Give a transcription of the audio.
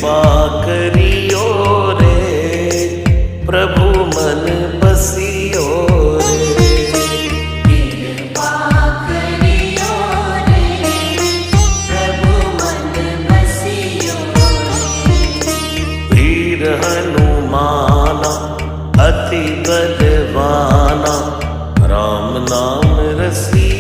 कृपा करियो रे, प्रभु मन बसियो रे। कृपा करियो रे, प्रभु मन बसियो रे। वीर हनुमाना अति बलवाना, राम नाम रसिया